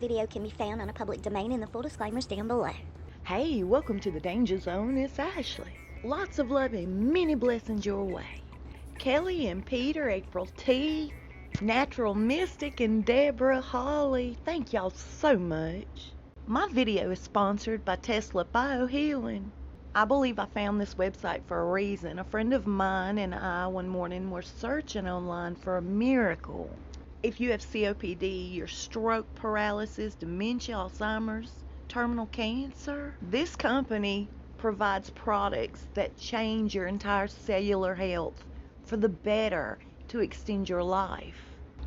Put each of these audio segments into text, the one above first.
video can be found on a public domain and the full disclaimers down below. Hey, welcome to the Danger Zone. It's Ashley. Lots of love and many blessings your way. Kelly and Peter, April T, Natural Mystic, and Deborah Holly, thank y'all so much. My video is sponsored by Tesla Biohealing. I believe I found this website for a reason. A friend of mine and I one morning were searching online for a miracle. If you have COPD, your stroke, paralysis, dementia, Alzheimer's, terminal cancer, this company provides products that change your entire cellular health for the better to extend your life.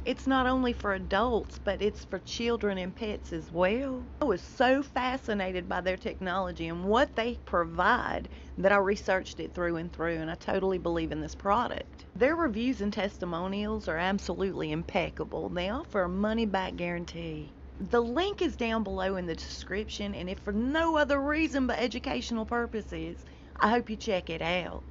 It's not only for adults, but it's for children and pets as well. I was so fascinated by their technology and what they provide that I researched it through and through, and I totally believe in this product. Their reviews and testimonials are absolutely impeccable. They offer a money-back guarantee. The link is down below in the description, and if for no other reason but educational purposes, I hope you check it out.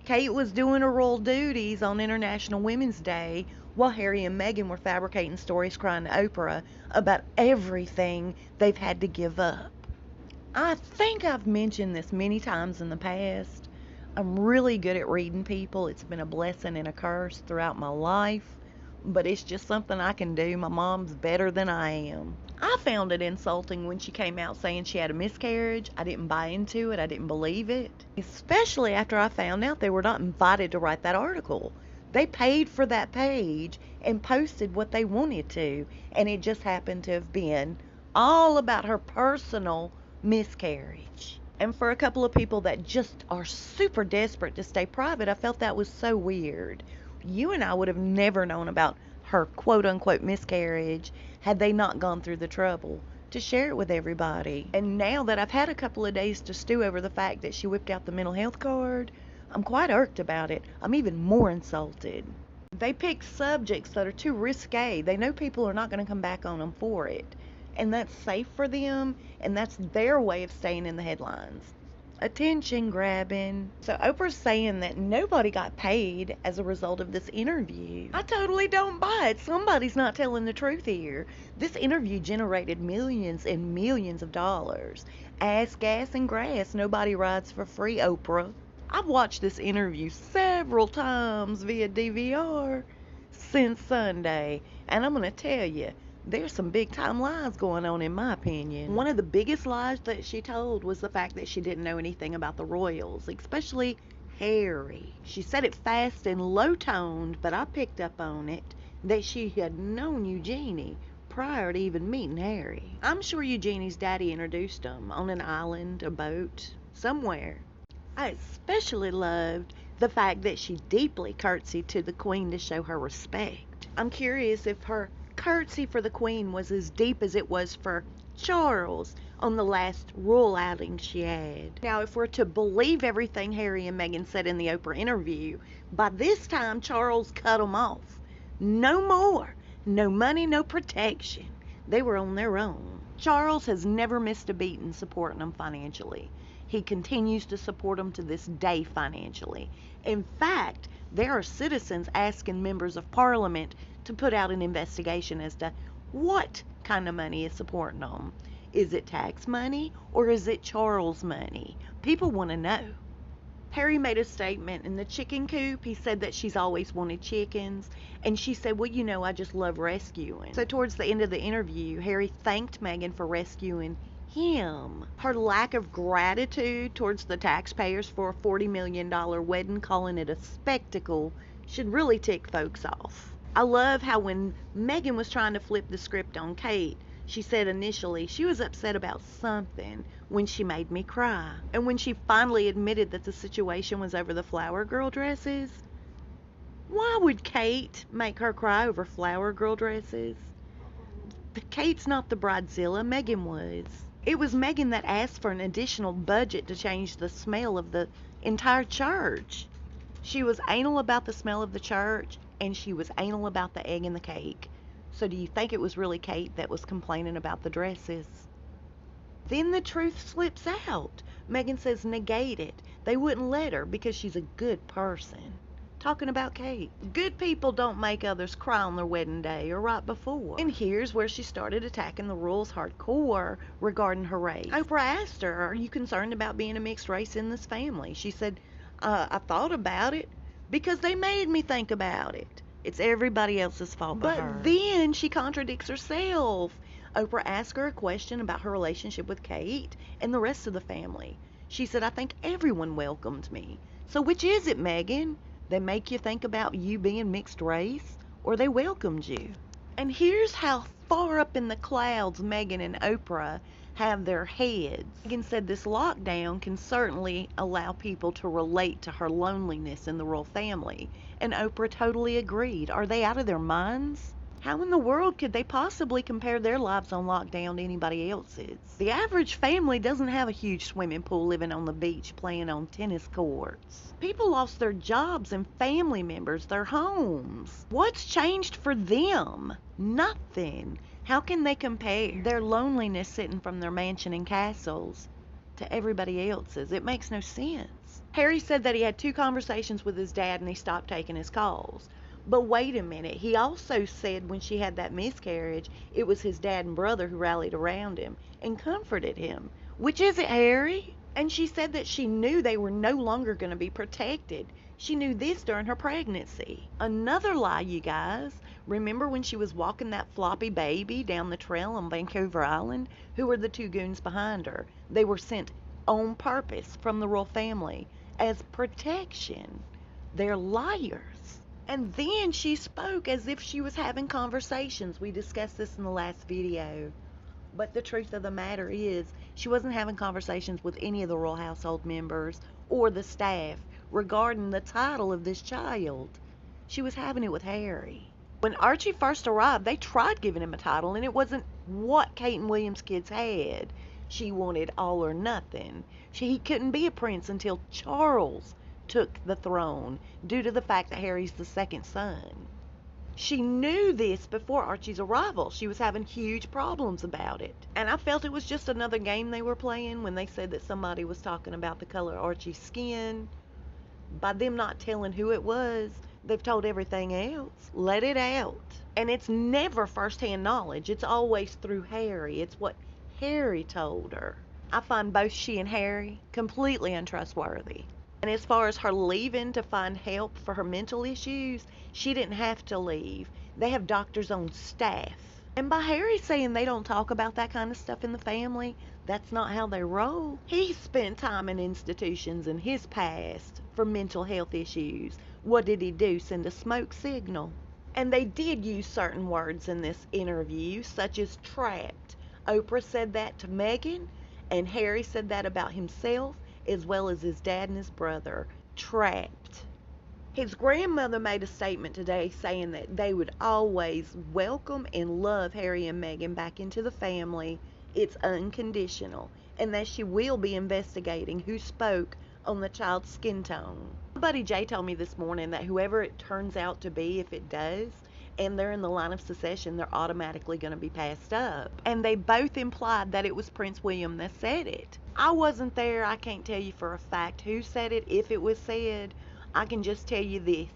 Kate was doing her royal duties on International Women's Day while Harry and Meghan were fabricating stories crying to OPRAH about everything they've had to give up. I think I've mentioned this many times in the past. I'm really good at reading people. It's been a blessing and a curse throughout my life, but it's just something I can do. My mom's better than I am. I found it insulting when she came out saying she had a miscarriage. I didn't buy into it. I didn't believe it, especially after I found out they were not invited to write that article. They paid for that page and posted what they wanted to, and it just happened to have been all about her personal miscarriage. And for a couple of people that just are super desperate to stay private, I felt that was so weird. You and I would have never known about her quote-unquote miscarriage had they not gone through the trouble to share it with everybody. And now that I've had a couple of days to stew over the fact that she whipped out the mental health card, I'm quite irked about it. I'm even more insulted. They pick subjects that are too risque. They know people are not going to come back on them for it. And that's safe for them, and that's their way of staying in the headlines. Attention grabbing. So Oprah's saying that nobody got paid as a result of this interview. I totally don't buy it. Somebody's not telling the truth here. This interview generated millions and millions of dollars. Ass, gas, and grass. Nobody rides for free, Oprah. I've watched this interview several times via DVR since Sunday, and I'm going to tell you, there's some big time lies going on in my opinion. One of the biggest lies that she told was the fact that she didn't know anything about the royals, especially Harry. She said it fast and low toned, but I picked up on it that she had known Eugenie prior to even meeting Harry. I'm sure Eugenie's daddy introduced them on an island, a boat, somewhere. I especially loved the fact that she deeply curtsied to the Queen to show her respect. I'm curious if her curtsy for the Queen was as deep as it was for Charles on the last royal outing she had. Now, if we're to believe everything Harry and Meghan said in the Oprah interview, by this time Charles cut them off. No more. No money, no protection. They were on their own. Charles has never missed a beat in supporting them financially. He continues to support them to this day financially. In fact, there are citizens asking members of Parliament to put out an investigation as to what kind of money is supporting them. Is it tax money or is it Charles money? People want to know. Harry made a statement in the chicken coop. He said that she's always wanted chickens, and she said, well, you know, I just love rescuing. So towards the end of the interview, Harry thanked Meghan for rescuing him. Her lack of gratitude towards the taxpayers for a $40 million wedding, calling it a spectacle, should really tick folks off. I love how when Meghan was trying to flip the script on Kate, she said initially she was upset about something when she made me cry. And when she finally admitted that the situation was over the flower girl dresses, why would Kate make her cry over flower girl dresses? Kate's not the bridezilla, Meghan was. It was Meghan that asked for an additional budget to change the smell of the entire church. She was anal about the smell of the church, and she was anal about the egg and the cake. So do you think it was really Kate that was complaining about the dresses? Then the truth slips out. Meghan says negate it. They wouldn't let her because she's a good person. talking about Kate. Good people don't make others cry on their wedding day or right before. And here's where she started attacking the Royals hardcore regarding her race. Oprah asked her, are you concerned about being a mixed race in this family? She said, I thought about it because they made me think about it. It's everybody else's fault but her. But then she contradicts herself. Oprah asked her a question about her relationship with Kate and the rest of the family. She said, I think everyone welcomed me. So which is it, Megan? They make you think about you being mixed race, or they welcomed you? And here's how far up in the clouds Megan and Oprah have their heads. Megan said this lockdown can certainly allow people to relate to her loneliness in the royal family. And Oprah totally agreed. Are they out of their minds? How in the world could they possibly compare their lives on lockdown to anybody else's? The average family doesn't have a huge swimming pool living on the beach playing on tennis courts. People lost their jobs and family members, their homes. What's changed for them? Nothing. How can they compare their loneliness sitting from their mansion and castles to everybody else's? It makes no sense. Harry said that he had 2 conversations with his dad and he stopped taking his calls. But wait a minute, he also said when she had that miscarriage, it was his dad and brother who rallied around him and comforted him. Which is it, Harry? And she said that she knew they were no longer going to be protected. She knew this during her pregnancy. Another lie, you guys. Remember when she was walking that floppy baby down the trail on Vancouver Island? Who were the 2 goons behind her? They were sent on purpose from the royal family as protection. They're liars. And then she spoke as if she was having conversations. We discussed this in the last video. But the truth of the matter is, she wasn't having conversations with any of the royal household members or the staff regarding the title of this child. She was having it with Harry. When Archie first arrived, they tried giving him a title, and it wasn't what Kate and William's kids had. She wanted all or nothing. He couldn't be a prince until Charles took the throne due to the fact that Harry's the 2nd son. She knew this before Archie's arrival. She was having huge problems about it. And I felt it was just another game they were playing when they said that somebody was talking about the color of Archie's skin. By them not telling who it was, they've told everything else. Let it out. And it's never first-hand knowledge. It's always through Harry. It's what Harry told her. I find both she and Harry completely untrustworthy. And as far as her leaving to find help for her mental issues, she didn't have to leave. They have doctors on staff. And by Harry saying they don't talk about that kind of stuff in the family, that's not how they roll. He spent time in institutions in his past for mental health issues. What did he do? Send a smoke signal? And they did use certain words in this interview, such as trapped. Oprah said that to Meghan, and Harry said that about himself, as well as his dad and his brother. Trapped. His grandmother made a statement today saying that they would always welcome and love Harry and Meghan back into the family. It's unconditional. And that she will be investigating who spoke on the child's skin tone. My buddy Jay told me this morning that whoever it turns out to be, if it does, and they're in the line of succession, they're automatically going to be passed up. And they both implied that it was Prince William that said it. I wasn't there. I can't tell you for a fact who said it, if it was said. I can just tell you this.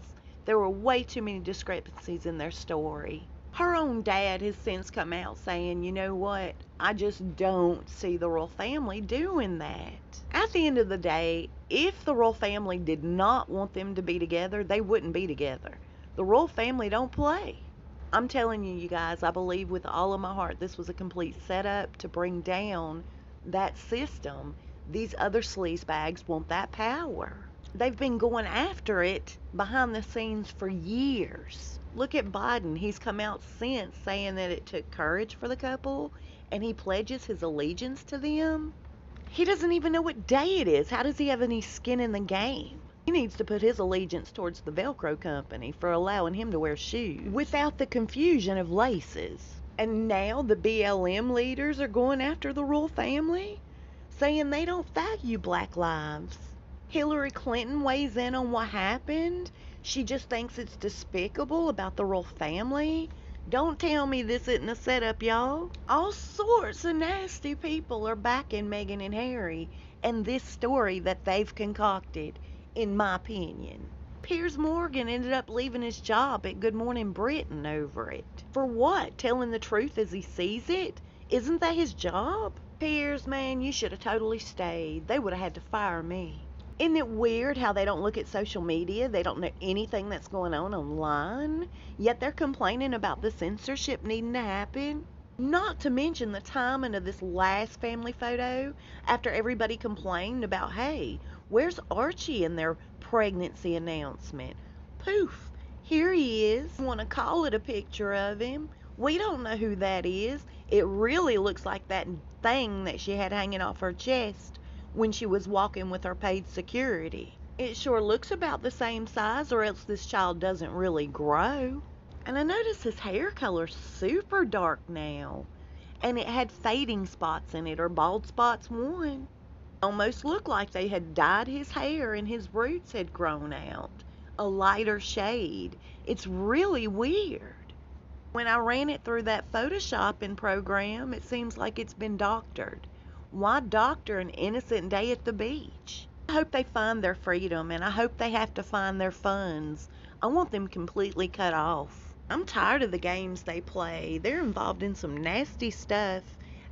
There were way too many discrepancies in their story. Her own dad has since come out saying, you know what, I just don't see the royal family doing that. At the end of the day, if the royal family did not want them to be together, they wouldn't be together. The royal family don't play. I'm telling you, you guys, I believe with all of my heart this was a complete setup to bring down that system. These other sleazebags want that power. They've been going after it behind the scenes for years. Look at Biden. He's come out since saying that it took courage for the couple, and he pledges his allegiance to them. He doesn't even know what day it is. How does he have any skin in the game? He needs to put his allegiance towards the Velcro company for allowing him to wear shoes without the confusion of laces. And now the BLM leaders are going after the royal family, saying they don't value black lives. Hillary Clinton weighs in on what happened. She just thinks it's despicable about the royal family. Don't tell me this isn't a setup, y'all. All sorts of nasty people are backing Meghan and Harry and this story that they've concocted, in my opinion. Piers Morgan ended up leaving his job at Good Morning Britain over it. For what? Telling the truth as he sees it? Isn't that his job? Piers, man, you should have totally stayed. They would have had to fire me. Isn't it weird how they don't look at social media? They don't know anything that's going on online, yet they're complaining about the censorship needing to happen. Not to mention the timing of this last family photo after everybody complained about, hey, where's Archie in their pregnancy announcement? Poof, here he is. Want to call it a picture of him? We don't know who that is. It really looks like that thing that she had hanging off her chest when she was walking with her paid security. It sure looks about the same size, or else this child doesn't really grow. And I noticed his hair color's super dark now. And it had fading spots in it, or bald spots one. Almost looked like they had dyed his hair and his roots had grown out. A lighter shade. It's really weird. When I ran it through that Photoshopping program, it seems like it's been doctored. Why doctor an innocent day at the beach? I hope they find their freedom, and I hope they have to find their funds. I want them completely cut off. I'm tired of the games they play. They're involved in some nasty stuff,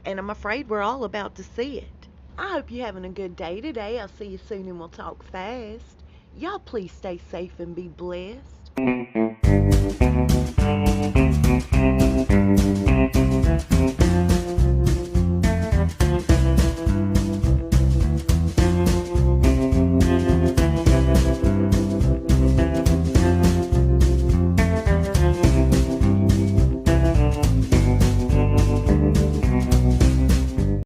and I'm afraid we're all about to see it. I hope you're having a good day today. I'll see you soon and we'll talk fast. Y'all please stay safe and be blessed.